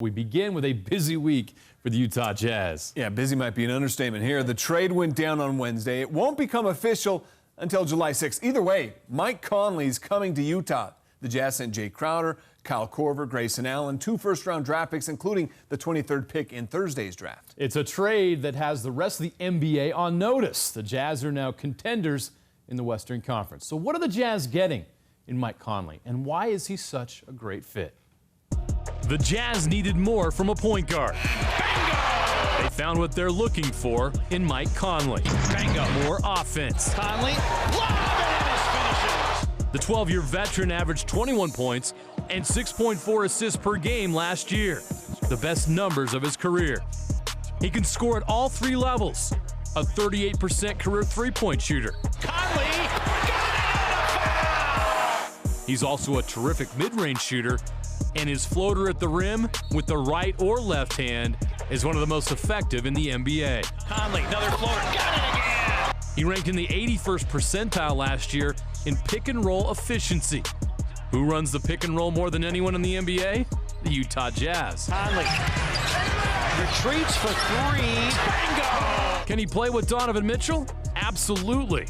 We begin with a busy week for the Utah Jazz. Yeah, busy might be an understatement here. The trade went down on Wednesday. It won't become official until July 6th. Either way, Mike Conley's coming to Utah. The Jazz sent Jay Crowder, Kyle Korver, Grayson Allen, 2 first-round draft picks, including the 23rd pick in Thursday's draft. It's a trade that has the rest of the NBA on notice. The Jazz are now contenders in the Western Conference. So what are the Jazz getting in Mike Conley, and why is he such a great fit? The Jazz needed more from a point guard. Bingo! They found what they're looking for in Mike Conley. Bingo. More offense. Conley, lob and his finishes. The 12-year veteran averaged 21 points and 6.4 assists per game last year, the best numbers of his career. He can score at all 3 levels, a 38% career three-point shooter. Conley got it on a foul! He's also a terrific mid-range shooter, and his floater at the rim with the right or left hand is one of the most effective in the NBA. Conley, another floater, got it again! He ranked in the 81st percentile last year in pick-and-roll efficiency. Who runs the pick-and-roll more than anyone in the NBA? The Utah Jazz. Conley retreats for 3, bingo! Can he play with Donovan Mitchell? Absolutely.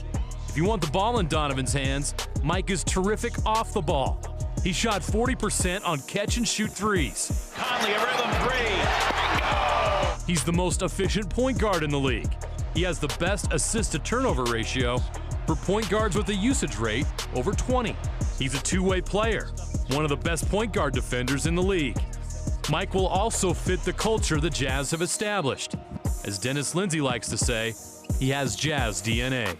If you want the ball in Donovan's hands, Mike is terrific off the ball. He shot 40% on catch-and-shoot threes. Conley, a rhythm 3, bingo! He's the most efficient point guard in the league. He has the best assist-to-turnover ratio for point guards with a usage rate over 20. He's a two-way player, one of the best point guard defenders in the league. Mike will also fit the culture the Jazz have established. As Dennis Lindsay likes to say, he has Jazz DNA.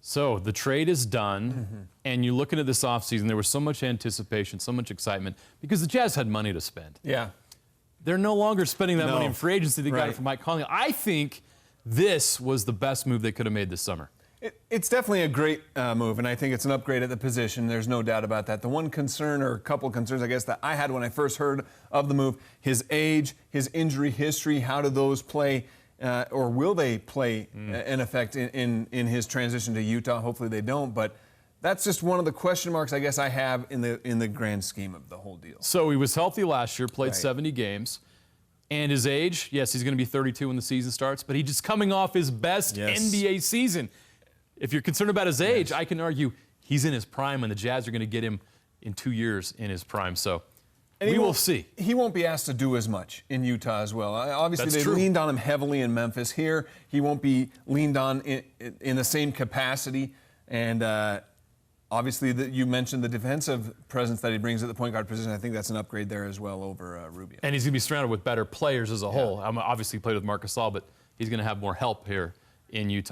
So the trade is done, and you look into this offseason, there was so much anticipation, so much excitement, because the Jazz had money to spend. Yeah. They're no longer spending that money in free agency. They got Right. it from Mike Conley. I think this was the best move they could have made this summer. It's definitely a great move, and I think it's an upgrade at the position. There's no doubt about that. The one concern, or a couple concerns, I guess, that I had when I first heard of the move, his age, his injury history, how do those play, or will they play an effect in his transition to Utah? Hopefully they don't, but that's just one of the question marks I guess I have in the grand scheme of the whole deal. So he was healthy last year, played Right. 70 games. And his age, yes, he's going to be 32 when the season starts, but he's just coming off his best NBA season. If you're concerned about his age, I can argue he's in his prime, and the Jazz are going to get him in 2 years in his prime. So we will see. He won't be asked to do as much in Utah as well. Obviously, That's they true. leaned on him heavily in Memphis. Here, he won't be leaned on in the same capacity. And obviously, you mentioned the defensive presence that he brings at the point guard position. I think that's an upgrade there as well over Rubio. And he's going to be surrounded with better players as a whole. I'm obviously played with Marc Gasol, but he's going to have more help here in Utah.